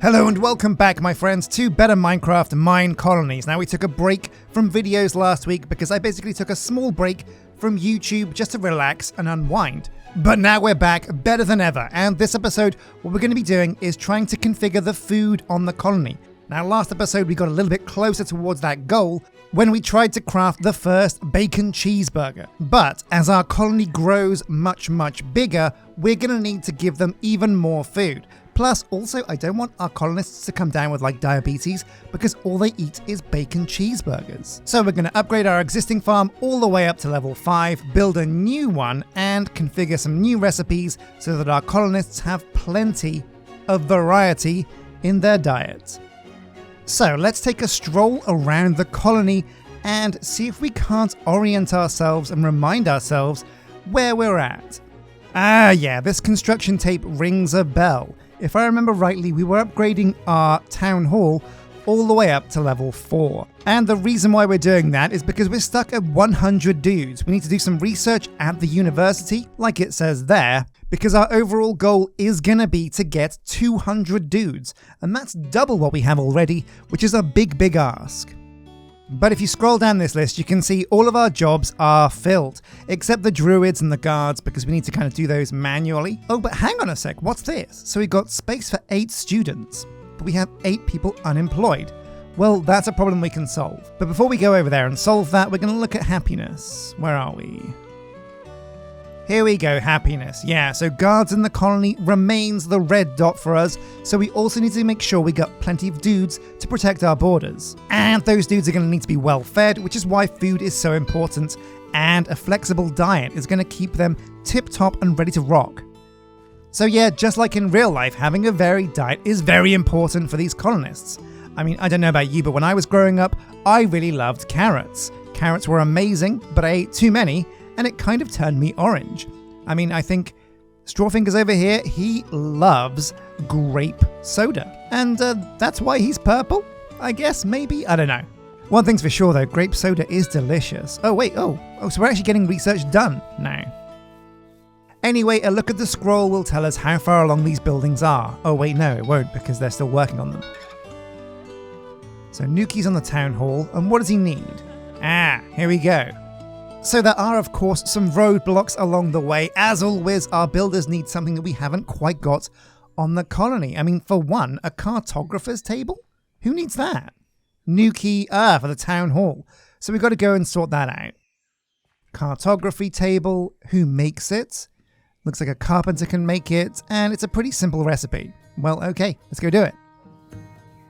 Hello and welcome back, my friends, to Better Minecraft and Minecolonies. Now, we took a break from videos last week because I basically took a small break from YouTube just to relax and unwind. But now we're back better than ever, and this episode, what we're going to be doing is trying to configure the food on the colony. Now, last episode we got a little bit closer towards that goal when we tried to craft the first bacon cheeseburger. But as our colony grows much bigger, we're going to need to give them even more food. Plus, also, I don't want our colonists to come down with like diabetes because all they eat is bacon cheeseburgers. So we're going to upgrade our existing farm all the way up to level 5, build a new one, and configure some new recipes so that our colonists have plenty of variety in their diet. So let's take a stroll around the colony and see if we can't orient ourselves and remind ourselves where we're at. Ah yeah, this construction tape rings a bell. If I remember rightly, we were upgrading our town hall all the way up to level 4. And the reason why we're doing that is because we're stuck at 100 dudes. We need to do some research at the university, like it says there, because our overall goal is gonna be to get 200 dudes. And that's double what we have already, which is a big ask. But if you scroll down this list, you can see all of our jobs are filled, except the druids and the guards, because we need to kind of do those manually. Oh, but hang on a sec, what's this? So we've got space for 8 students, but we have 8 people unemployed. Well, that's a problem we can solve. But before we go over there and solve that, we're going to look at happiness. Where are we? Here we go, happiness. Yeah, so guards in the colony remains the red dot for us, so we also need to make sure we got plenty of dudes to protect our borders. And those dudes are going to need to be well fed, which is why food is so important, and a flexible diet is going to keep them tip-top and ready to rock. So yeah, just like in real life, having a varied diet is very important for these colonists. I mean, I don't know about you, but when I was growing up, I really loved carrots. Carrots were amazing, but I ate too many, and it kind of turned me orange. I mean, I think Strawfingers over here, he loves grape soda. And that's why he's purple? I guess, maybe? I don't know. One thing's for sure though, grape soda is delicious. Oh wait, so we're actually getting research done now. Anyway, a look at the scroll will tell us how far along these buildings are. Oh wait, no, it won't, because they're still working on them. So Nuki's on the town hall, and what does he need? Ah, here we go. So there are, of course, some roadblocks along the way. As always, our builders need something that we haven't quite got on the colony. I mean, for one, a cartographer's table? Who needs that? Nuki, for the town hall. So we've got to go and sort that out. Cartography table, who makes it? Looks like a carpenter can make it, and it's a pretty simple recipe. Well, okay, let's go do it.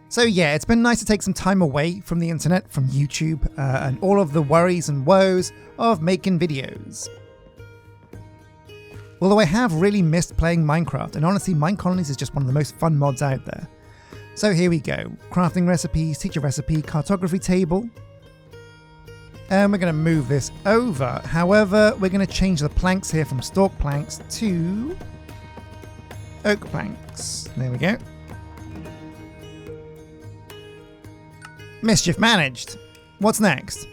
So yeah, it's been nice to take some time away from the internet, from YouTube, and all of the worries and woes of making videos. Although I have really missed playing Minecraft, and honestly, Minecolonies is just one of the most fun mods out there. So here we go. Crafting recipes, teacher recipe, cartography table. And we're going to move this over. However, we're going to change the planks here from stalk planks to oak planks. There we go. Mischief managed. What's next?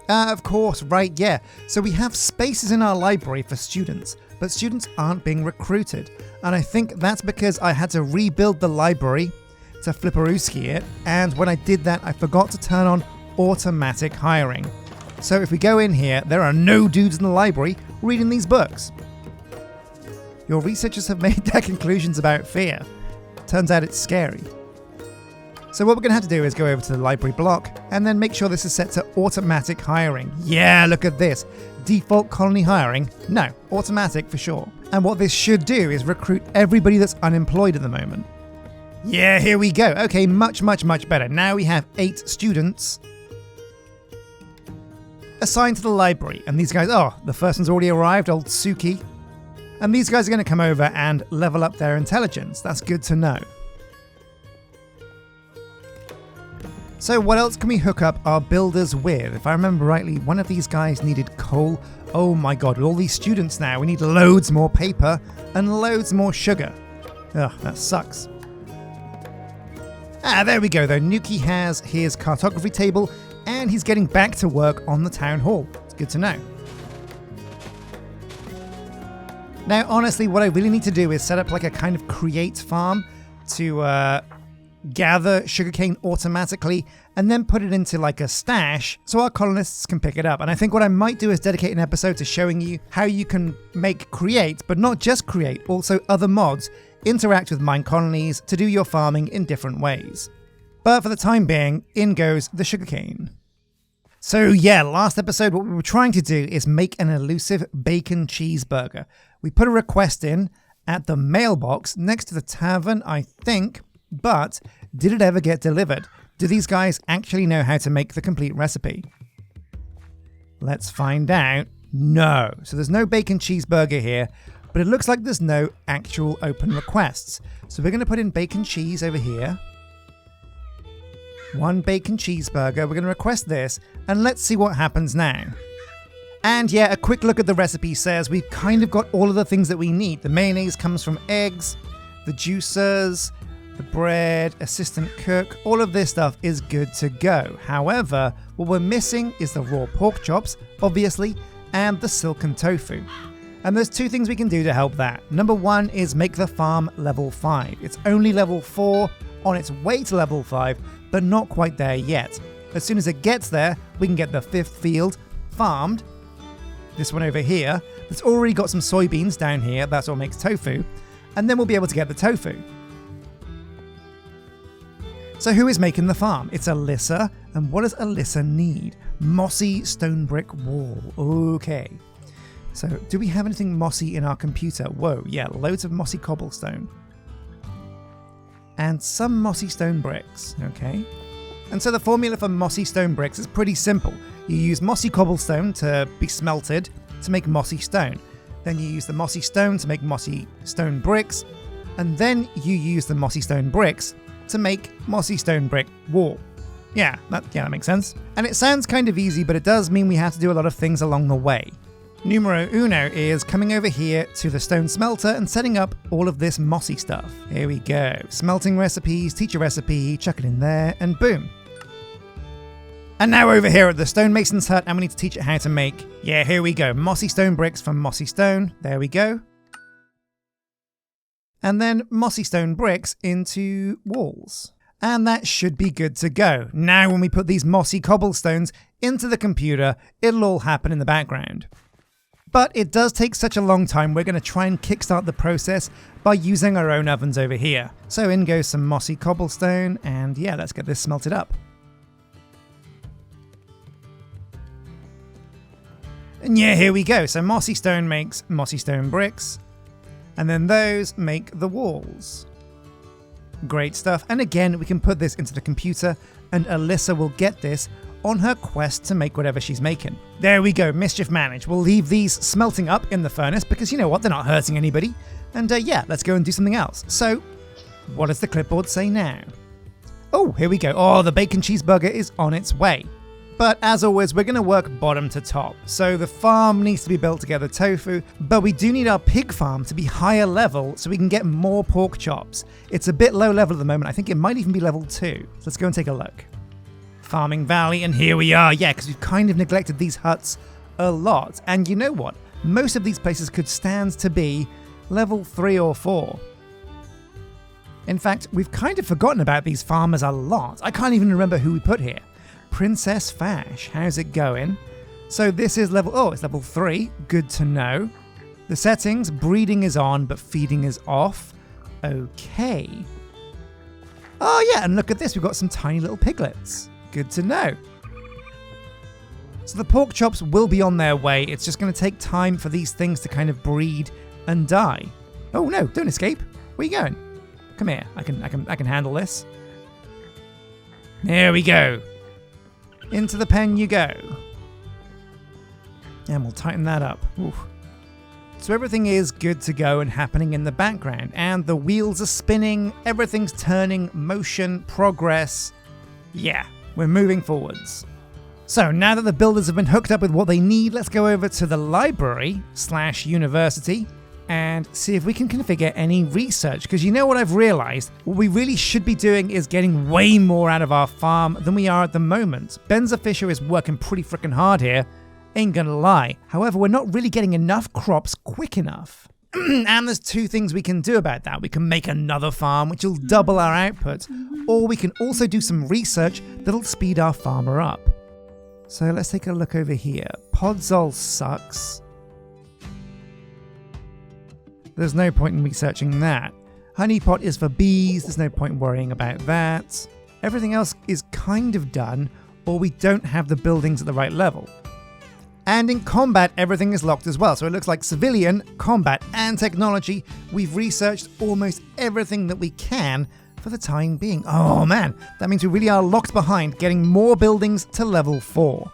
Of course, right, yeah. So we have spaces in our library for students, but students aren't being recruited. And I think that's because I had to rebuild the library to flipperooski it, and when I did that, I forgot to turn on automatic hiring. So if we go in here, there are no dudes in the library reading these books. Your researchers have made their conclusions about fear. Turns out it's scary. So what we're going to have to do is go over to the library block and then make sure this is set to automatic hiring. Yeah, look at this. Default colony hiring? No, automatic for sure. And what this should do is recruit everybody that's unemployed at the moment. Yeah, here we go. Okay, much better. Now we have 8 students assigned to the library. And these guys, the first one's already arrived, old Suki. And these guys are going to come over and level up their intelligence. That's good to know. So what else can we hook up our builders with? If I remember rightly, one of these guys needed coal. Oh my god, with all these students now, we need loads more paper and loads more sugar. Ugh, that sucks. Ah, there we go though. Nuki has his cartography table and he's getting back to work on the town hall. It's good to know. Now, honestly, what I really need to do is set up like a kind of create farm to gather sugarcane automatically and then put it into like a stash so our colonists can pick it up. And I think what I might do is dedicate an episode to showing you how you can make create, but not just create, also other mods interact with Minecolonies to do your farming in different ways. But for the time being, in goes the sugarcane. So yeah, last episode what we were trying to do is make an elusive bacon cheeseburger. We put a request in at the mailbox next to the tavern, I think, but did it ever get delivered? Do these guys actually know how to make the complete recipe? Let's find out. No. So there's no bacon cheeseburger here, but it looks like there's no actual open requests. So we're going to put in bacon cheese over here. 1 bacon cheeseburger. We're going to request this, and let's see what happens now. And yeah, a quick look at the recipe says we've kind of got all of the things that we need. The mayonnaise comes from eggs, the juicers, the bread, assistant cook, all of this stuff is good to go. However, what we're missing is the raw pork chops, obviously, and the silken tofu. And there's 2 things we can do to help that. Number 1 is make the farm level 5. It's only level 4, on its way to level 5, but not quite there yet. As soon as it gets there, we can get the 5th field farmed. This one over here, that's already got some soybeans down here, that's what makes tofu, and then we'll be able to get the tofu. So who is making the farm? It's Alyssa, and what does Alyssa need? Mossy stone brick wall. Okay. So do we have anything mossy in our computer? Whoa, yeah, loads of mossy cobblestone. And some mossy stone bricks, okay. And so the formula for mossy stone bricks is pretty simple. You use mossy cobblestone to be smelted to make mossy stone. Then you use the mossy stone to make mossy stone bricks. And then you use the mossy stone bricks to make mossy stone brick wall. Yeah, that makes sense. And it sounds kind of easy, but it does mean we have to do a lot of things along the way. Numero uno is coming over here to the stone smelter and setting up all of this mossy stuff. Here we go. Smelting recipes, teach a recipe, chuck it in there, and boom. And now over here at the stonemason's hut, and we need to teach it how to make, yeah, here we go, mossy stone bricks from mossy stone. There we go. And then mossy stone bricks into walls. And that should be good to go. Now when we put these mossy cobblestones into the computer, it'll all happen in the background. But it does take such a long time, we're going to try and kickstart the process by using our own ovens over here. So in goes some mossy cobblestone, and yeah, let's get this smelted up. And yeah, here we go. So mossy stone makes mossy stone bricks, and then those make the walls. Great stuff. And again, we can put this into the computer, and Alyssa will get this on her quest to make whatever she's making. There we go, mischief managed. We'll leave these smelting up in the furnace because you know what, they're not hurting anybody. And yeah, let's go and do something else. So, what does the clipboard say now? Oh, here we go. Oh, the bacon cheeseburger is on its way. But as always, we're going to work bottom to top. So the farm needs to be built to get the tofu, but we do need our pig farm to be higher level so we can get more pork chops. It's a bit low level at the moment. I think it might even be level 2. So let's go and take a look. Farming Valley, and here we are. Yeah, because we've kind of neglected these huts a lot. And you know what? Most of these places could stand to be level 3 or 4. In fact, we've kind of forgotten about these farmers a lot. I can't even remember who we put here. Princess Fash, how's it going? So this is level, oh, it's level 3, good to know. The settings, breeding is on, but feeding is off. Okay. Oh yeah, and look at this, we've got some tiny little piglets. Good to know. So the pork chops will be on their way, it's just going to take time for these things to kind of breed and die. Oh no, don't escape. Where are you going? Come here, I can handle this. There we go. Into the pen you go. And we'll tighten that up. Oof. So everything is good to go and happening in the background. And the wheels are spinning, everything's turning, motion, progress. Yeah, We're moving forwards. So now that the builders have been hooked up with what they need, let's go over to the library/university and see if we can configure any research. Because you know what I've realized? What we really should be doing is getting way more out of our farm than we are at the moment. Benza Fisher is working pretty freaking hard here, ain't gonna lie. However, we're not really getting enough crops quick enough. And there's two things we can do about that. We can make another farm, which will double our output, or we can also do some research that'll speed our farmer up. So let's take a look over here. Podzol sucks. There's no point in researching that. Honeypot is for bees, there's no point worrying about that. Everything else is kind of done, or we don't have the buildings at the right level. And in combat, everything is locked as well. So it looks like civilian, combat, and technology. We've researched almost everything that we can for the time being. Oh man, that means we really are locked behind getting more buildings to level 4.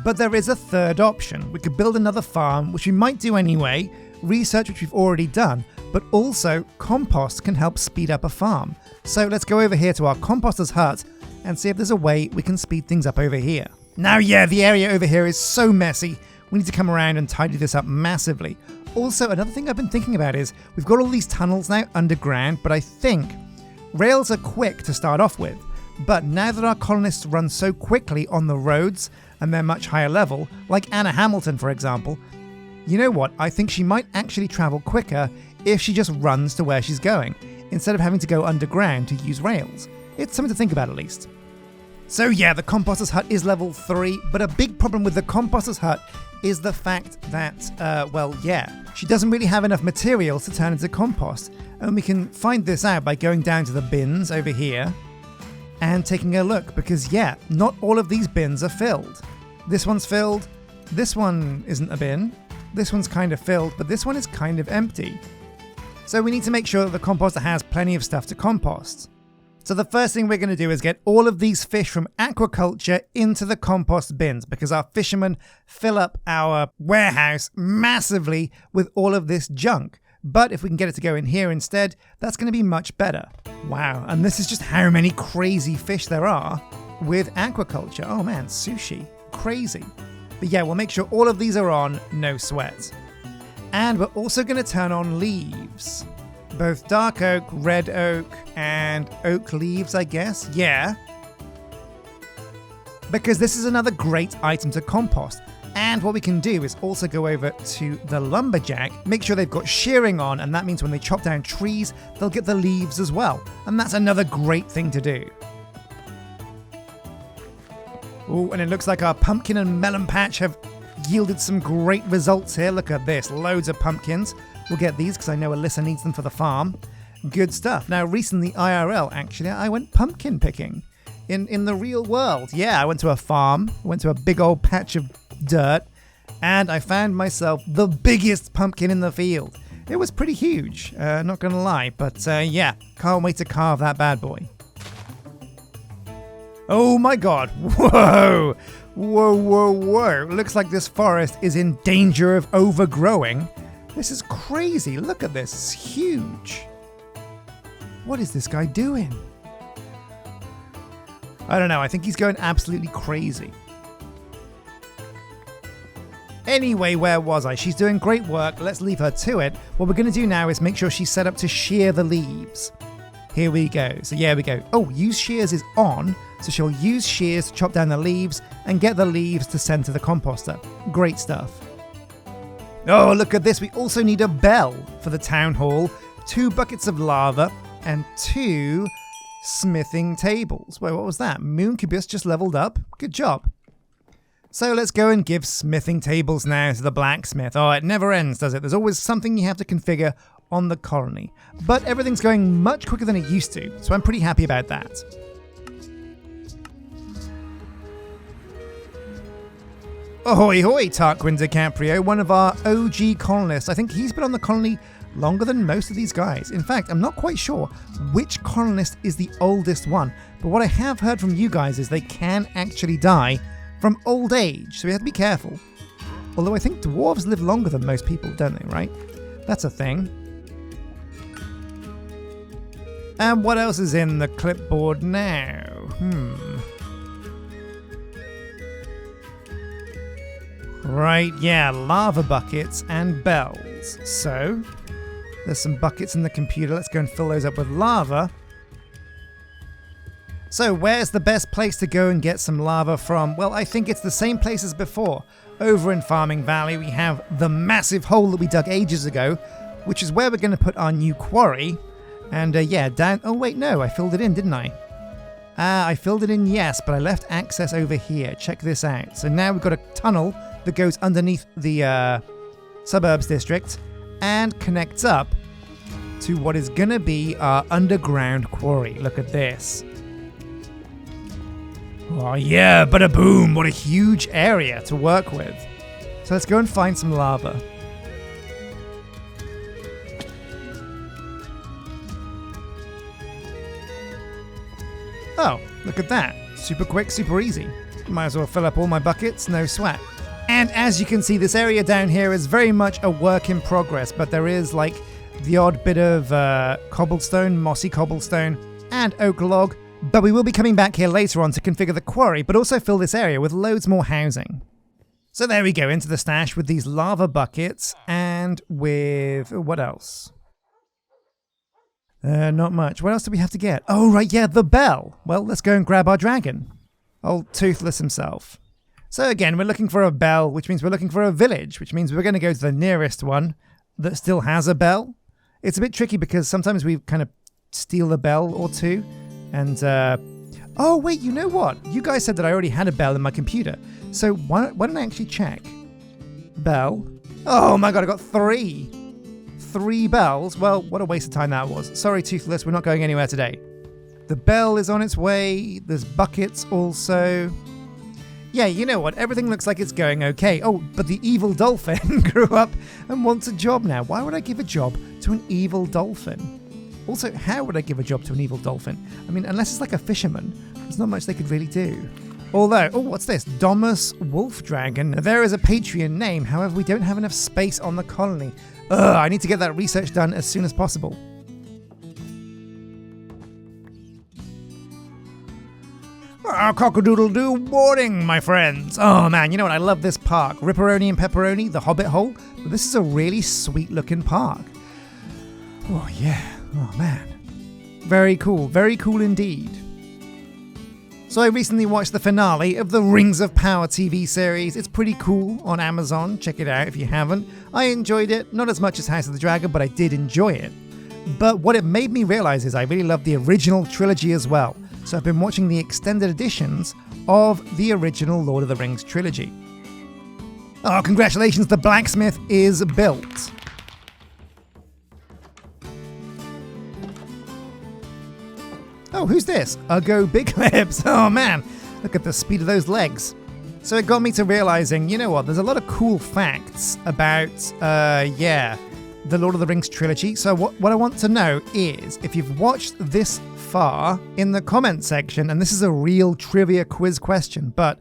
But there is a third option. We could build another farm, which we might do anyway, research which we've already done, but also compost can help speed up a farm. So let's go over here to our composter's hut and see if there's a way we can speed things up over here. Now, yeah, the area over here is so messy. We need to come around and tidy this up massively. Also, another thing I've been thinking about is we've got all these tunnels now underground, but I think rails are quick to start off with. But now that our colonists run so quickly on the roads and they're much higher level, like Anna Hamilton, for example, you know what? I think she might actually travel quicker if she just runs to where she's going, instead of having to go underground to use rails. It's something to think about at least. So yeah, the composter's hut is level 3, but a big problem with the composter's hut is the fact that, she doesn't really have enough materials to turn into compost. And we can find this out by going down to the bins over here and taking a look, because yeah, not all of these bins are filled. This one's filled, this one isn't a bin, this one's kind of filled, but this one is kind of empty. So we need to make sure that the composter has plenty of stuff to compost. So the first thing we're going to do is get all of these fish from aquaculture into the compost bins, because our fishermen fill up our warehouse massively with all of this junk. But if we can get it to go in here instead, that's going to be much better. Wow, and this is just how many crazy fish there are with aquaculture. Oh man, sushi. Crazy. But yeah, we'll make sure all of these are on, no sweat. And we're also going to turn on leaves. Both dark oak, red oak, and oak leaves, I guess. Yeah. Because this is another great item to compost. And what we can do is also go over to the lumberjack, make sure they've got shearing on, and that means when they chop down trees, they'll get the leaves as well. And that's another great thing to do. Oh, and it looks like our pumpkin and melon patch have yielded some great results here. Look at this, loads of pumpkins. We'll get these because I know Alyssa needs them for the farm. Good stuff. Now, recently, IRL, actually, I went pumpkin picking in the real world. Yeah, I went to a farm, went to a big old patch of dirt, and I found myself the biggest pumpkin in the field. It was pretty huge, not gonna lie, but yeah, can't wait to carve that bad boy. Oh my god, whoa! Whoa, whoa, whoa. Looks like this forest is in danger of overgrowing. This is crazy. Look at this. It's huge. What is this guy doing? I don't know. I think he's going absolutely crazy. Anyway, where was I? She's doing great work. Let's leave her to it. What we're going to do now is make sure she's set up to shear the leaves. Here we go. So yeah, we go. Oh, use shears is on. So she'll use shears to chop down the leaves and get the leaves to send to the composter. Great stuff. Oh, look at this. We also need a bell for the town hall, 2 buckets of lava, and 2 smithing tables. Wait, what was that? Mooncubus just leveled up. Good job. So let's go and give smithing tables now to the blacksmith. Oh, it never ends, does it? There's always something you have to configure on the colony. But everything's going much quicker than it used to, so I'm pretty happy about that. Ahoy hoy, Tarquin DiCaprio, one of our OG colonists. I think he's been on the colony longer than most of these guys. In fact, I'm not quite sure which colonist is the oldest one, but what I have heard from you guys is they can actually die from old age, so we have to be careful. Although I think dwarves live longer than most people, don't they, right? That's a thing. And what else is in the clipboard now? Right, yeah, lava buckets and bells. So, there's some buckets in the computer. Let's go and fill those up with lava. So, where's the best place to go and get some lava from? Well, I think it's the same place as before. Over in Farming Valley, we have the massive hole that we dug ages ago, which is where we're going to put our new quarry. And yeah, down... Oh, wait, no, I filled it in, didn't I? I filled it in, yes, but I left access over here. Check this out. So now we've got a tunnel that goes underneath the suburbs district and connects up to what is going to be our underground quarry. Look at this. Oh yeah, bada boom, what a huge area to work with. So let's go and find some lava. Oh, look at that. Super quick, super easy. Might as well fill up all my buckets, no sweat. And as you can see, this area down here is very much a work in progress, but there is like the odd bit of cobblestone, mossy cobblestone, and oak log. But we will be coming back here later on to configure the quarry, but also fill this area with loads more housing. So there we go, into the stash with these lava buckets, and with... what else? Not much. What else do we have to get? Oh, right, yeah, the bell. Well, let's go and grab our dragon. Old Toothless himself. So again, we're looking for a bell, which means we're looking for a village, which means we're going to go to the nearest one that still has a bell. It's a bit tricky because sometimes we kind of steal a bell or two. And, oh wait, you know what? You guys said that I already had a bell in my computer. So why don't I actually check? Bell. Oh my god, I got 3. 3 bells. Well, what a waste of time that was. Sorry, Toothless, we're not going anywhere today. The bell is on its way. There's buckets also. Yeah, you know what? Everything looks like it's going okay. Oh, but the evil dolphin grew up and wants a job now. Why would I give a job to an evil dolphin? Also, how would I give a job to an evil dolphin? I mean, unless it's like a fisherman, there's not much they could really do. Although, oh, what's this? Domus Wolf Dragon. Now, there is a Patreon name, however, we don't have enough space on the colony. Ugh, I need to get that research done as soon as possible. Cock-a-doodle-doo morning, my friends. Oh man, you know what? I love this park. Ripperoni and Pepperoni, the Hobbit Hole. But this is a really sweet looking park. Oh yeah. Oh man. Very cool indeed. So I recently watched the finale of the Rings of Power TV series. It's pretty cool on Amazon. Check it out if you haven't. I enjoyed it. Not as much as House of the Dragon, but I did enjoy it. But what it made me realize is I really love the original trilogy as well. So I've been watching the extended editions of the original Lord of the Rings trilogy. Oh, congratulations, the Blacksmith is built. Oh, who's this? Uggo Big Lips. Oh man, look at the speed of those legs. So it got me to realizing, you know what, there's a lot of cool facts about, the Lord of the Rings trilogy. So what I want to know is, if you've watched this far, in the comment section, and this is a real trivia quiz question, but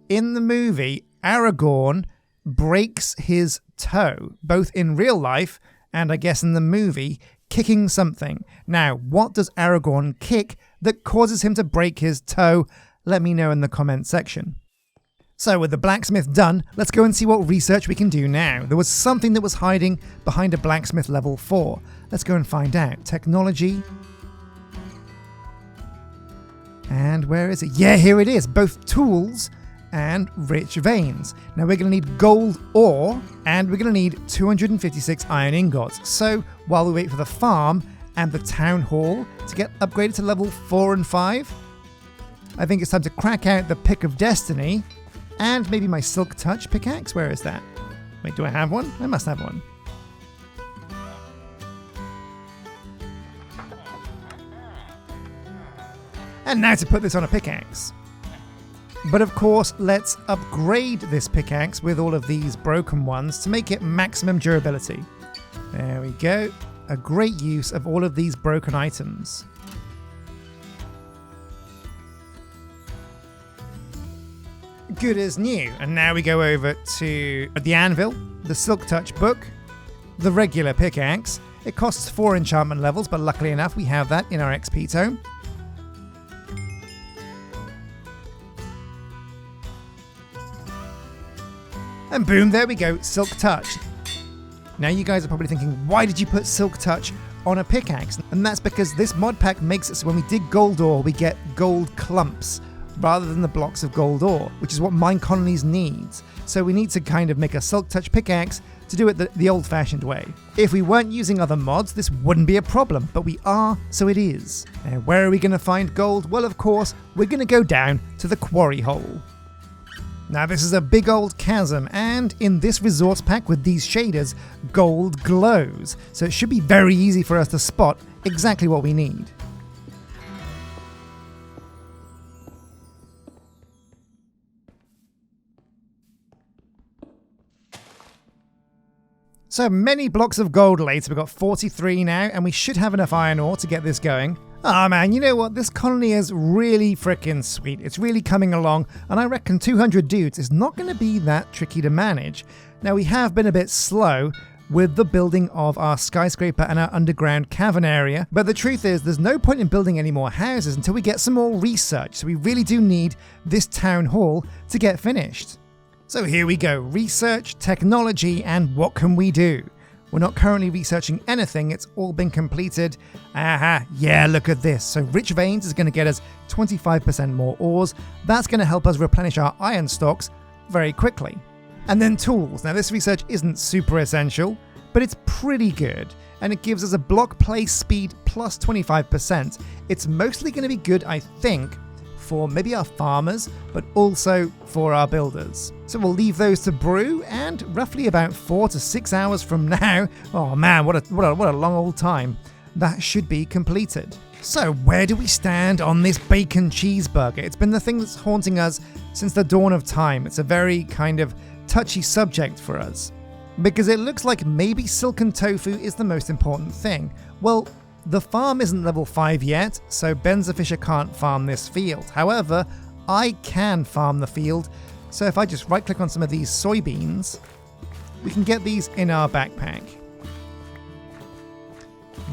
in the movie, Aragorn breaks his toe, both in real life and I guess in the movie, kicking something. Now, what does Aragorn kick that causes him to break his toe? Let me know in the comment section. So with the blacksmith done, let's go and see what research we can do now. There was something that was hiding behind a blacksmith level 4. Let's go and find out. Technology. And where is it? Yeah, here it is. Both tools and rich veins. Now we're going to need gold ore and we're going to need 256 iron ingots. So while we wait for the farm and the town hall to get upgraded to level 4 and 5, I think it's time to crack out the Pick of Destiny and maybe my Silk Touch pickaxe. Where is that? Wait, do I have one? I must have one. And now to put this on a pickaxe. But of course, let's upgrade this pickaxe with all of these broken ones to make it maximum durability. There we go. A great use of all of these broken items. Good as new. And now we go over to the anvil, the Silk Touch book, the regular pickaxe. It costs 4 enchantment levels, but luckily enough we have that in our XP tome. And boom, there we go, Silk Touch. Now you guys are probably thinking, why did you put Silk Touch on a pickaxe? And that's because this mod pack makes it so when we dig gold ore, we get gold clumps rather than the blocks of gold ore, which is what Minecolonies needs. So we need to kind of make a Silk Touch pickaxe to do it the old-fashioned way. If we weren't using other mods, this wouldn't be a problem, but we are, so it is. Now, where are we going to find gold? Well, of course, we're going to go down to the quarry hole. Now, this is a big old chasm, and in this resource pack with these shaders, gold glows. So it should be very easy for us to spot exactly what we need. So many blocks of gold later, we've got 43 now, and we should have enough iron ore to get this going. Ah man, you know what, this colony is really freaking sweet. It's really coming along, and I reckon 200 dudes is not going to be that tricky to manage. Now we have been a bit slow with the building of our skyscraper and our underground cavern area, but the truth is there's no point in building any more houses until we get some more research, so we really do need this town hall to get finished. So here we go, research, technology, and what can we do? We're not currently researching anything, it's all been completed. Aha, yeah, look at this. So rich veins is going to get us 25% more ores. That's going to help us replenish our iron stocks very quickly. And then tools. Now this research isn't super essential, but it's pretty good. And it gives us a block place speed plus 25%. It's mostly going to be good, I think, for maybe our farmers, but also for our builders. So we'll leave those to brew, and roughly about 4 to 6 hours from now, oh man, what a long old time, that should be completed. So where do we stand on this bacon cheeseburger? It's been the thing that's haunting us since the dawn of time. It's a very kind of touchy subject for us, because it looks like maybe silken tofu is the most important thing. Well, the farm isn't level 5 yet, so Benzafisher can't farm this field. However, I can farm the field, so if I just right click on some of these soybeans, we can get these in our backpack.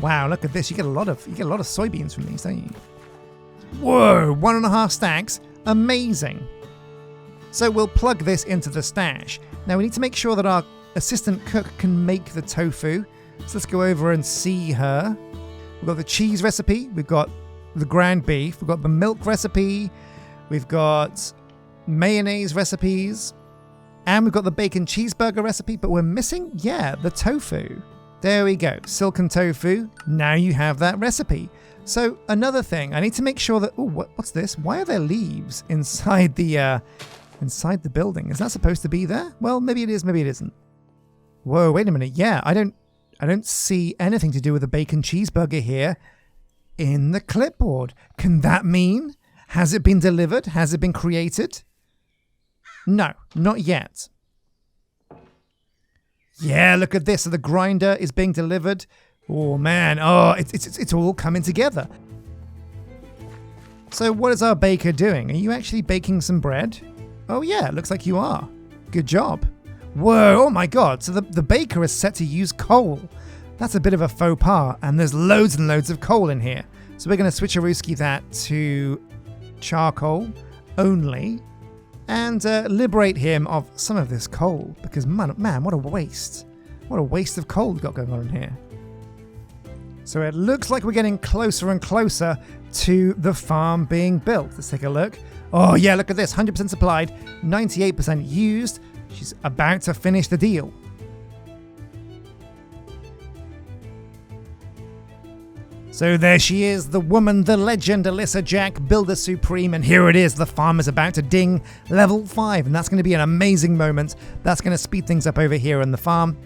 Wow, look at this, you get a lot of soybeans from these, don't you? Whoa, 1.5 stacks, amazing. So we'll plug this into the stash. Now we need to make sure that our assistant cook can make the tofu, so let's go over and see her. We've got the cheese recipe, we've got the ground beef, we've got the milk recipe, we've got mayonnaise recipes, and we've got the bacon cheeseburger recipe, but we're missing, yeah, the tofu. There we go, silken tofu, now you have that recipe. So another thing, I need to make sure that, oh, what's this? Why are there leaves inside the building? Is that supposed to be there? Well, maybe it is, maybe it isn't. Whoa, wait a minute, yeah, I don't see anything to do with the bacon cheeseburger here in the clipboard. Can that mean? Has it been delivered? Has it been created? No, not yet. Yeah, look at this. So the grinder is being delivered. Oh man, oh, it's all coming together. So what is our baker doing? Are you actually baking some bread? Oh yeah, it looks like you are. Good job. Whoa, oh my god, so the baker is set to use coal. That's a bit of a faux pas, and there's loads and loads of coal in here. So we're going to switcherooski that to charcoal only, and liberate him of some of this coal, because man, what a waste. What a waste of coal we've got going on in here. So it looks like we're getting closer and closer to the farm being built. Let's take a look. Oh yeah, look at this, 100% supplied, 98% used. She's about to finish the deal. So there she is, the woman, the legend, Alyssa Jack, Builder Supreme, and here it is, the farm is about to ding level 5, and that's going to be an amazing moment. That's going to speed things up over here on the farm.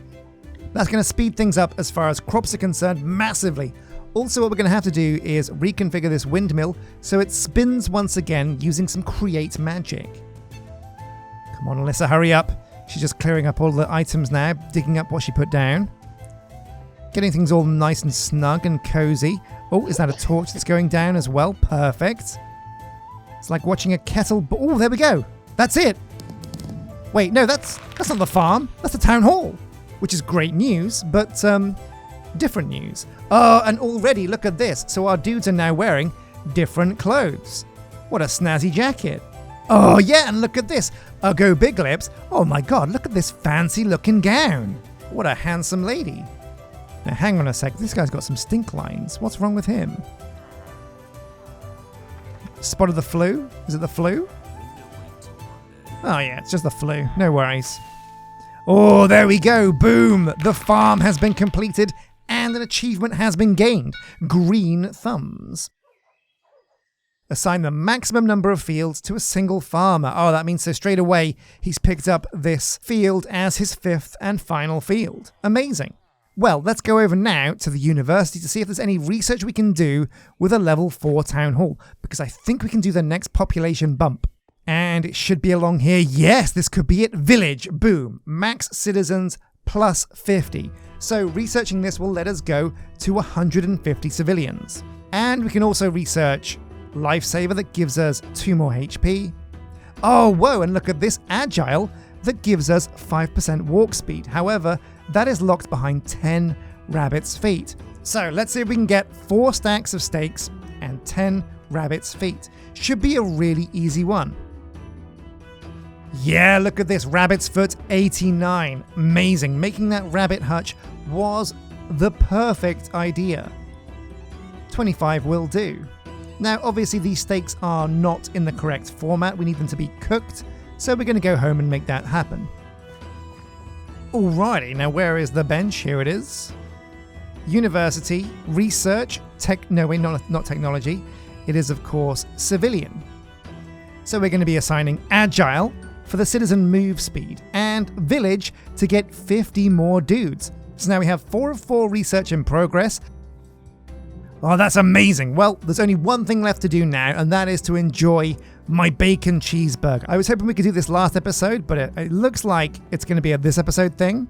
That's going to speed things up as far as crops are concerned massively. Also, what we're going to have to do is reconfigure this windmill so it spins once again using some create magic. Come on, Alyssa, hurry up. She's just clearing up all the items now, digging up what she put down. Getting things all nice and snug and cozy. Oh, is that a torch that's going down as well? Perfect. It's like watching a kettle. Oh, there we go. That's it. Wait, no, that's not the farm. That's the town hall, which is great news, but different news. Oh, and already look at this. So our dudes are now wearing different clothes. What a snazzy jacket. Oh yeah, and look at this. Go Big Lips. Oh my god, look at this fancy looking gown. What a handsome lady. Now hang on a sec, this guy's got some stink lines. What's wrong with him? Spotted the flu? Is it the flu? Oh yeah, it's just the flu. No worries. Oh, there we go. Boom. The farm has been completed and an achievement has been gained. Green thumbs. Assign the maximum number of fields to a single farmer. Oh, that means so straight away he's picked up this field as his 5th and final field. Amazing. Well, let's go over now to the university to see if there's any research we can do with a level 4 town hall, because I think we can do the next population bump. And it should be along here. Yes, this could be it. Village. Boom. Max citizens plus 50. So researching this will let us go to 150 civilians. And we can also research Lifesaver that gives us 2 more HP. Oh, whoa, and look at this Agile that gives us 5% walk speed. However, that is locked behind 10 rabbit's feet. So let's see if we can get 4 stacks of steaks and 10 rabbit's feet. Should be a really easy one. Yeah, look at this, rabbit's foot 89. Amazing. Making that rabbit hutch was the perfect idea. 25 will do. Now, obviously these steaks are not in the correct format. We need them to be cooked. So we're going to go home and make that happen. Alrighty, now where is the bench? Here it is. University, research, not technology. It is, of course, civilian. So we're going to be assigning Agile for the citizen move speed and Village to get 50 more dudes. So now we have 4 of 4 research in progress. Oh, that's amazing. Well, there's only one thing left to do now, and that is to enjoy my bacon cheeseburger. I was hoping we could do this last episode, but it looks like it's going to be a this episode thing.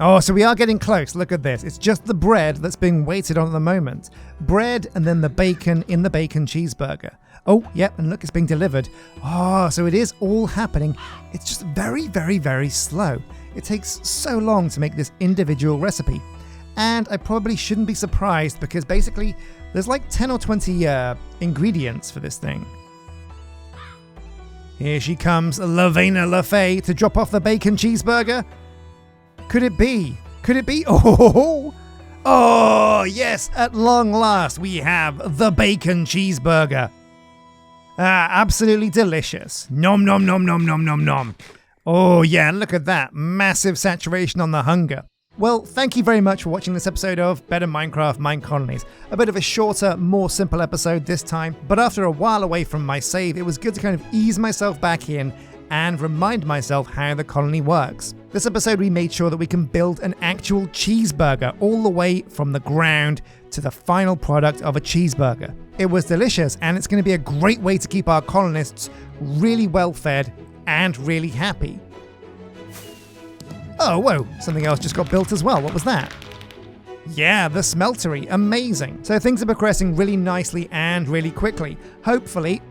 Oh, so we are getting close. Look at this. It's just the bread that's being waited on at the moment. Bread and then the bacon in the bacon cheeseburger. Oh, yep, and look, it's being delivered. Oh, so it is all happening. It's just very, very, very slow. It takes so long to make this individual recipe. And I probably shouldn't be surprised because basically there's like 10 or 20 ingredients for this thing. Here she comes, Lavena LaFay, to drop off the bacon cheeseburger. Could it be? Could it be? Oh, yes, at long last we have the bacon cheeseburger. Absolutely delicious. Nom nom nom nom nom nom nom. Oh yeah, look at that. Massive saturation on the hunger. Well, thank you very much for watching this episode of Better Minecraft Minecolonies. A bit of a shorter, more simple episode this time, but after a while away from my save, it was good to kind of ease myself back in and remind myself how the colony works. This episode we made sure that we can build an actual cheeseburger all the way from the ground to the final product of a cheeseburger. It was delicious, and it's going to be a great way to keep our colonists really well fed and really happy. Oh, whoa, something else just got built as well. What was that? Yeah, the smeltery. Amazing. So things are progressing really nicely and really quickly. Hopefully,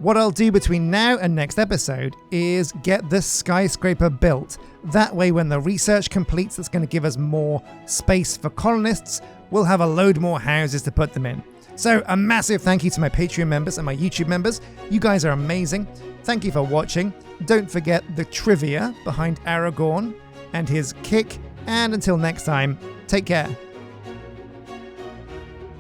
what I'll do between now and next episode is get the skyscraper built. That way, when the research completes, that's going to give us more space for colonists. We'll have a load more houses to put them in. So a massive thank you to my Patreon members and my YouTube members. You guys are amazing. Thank you for watching. Don't forget the trivia behind Aragorn and his kick. And until next time, take care.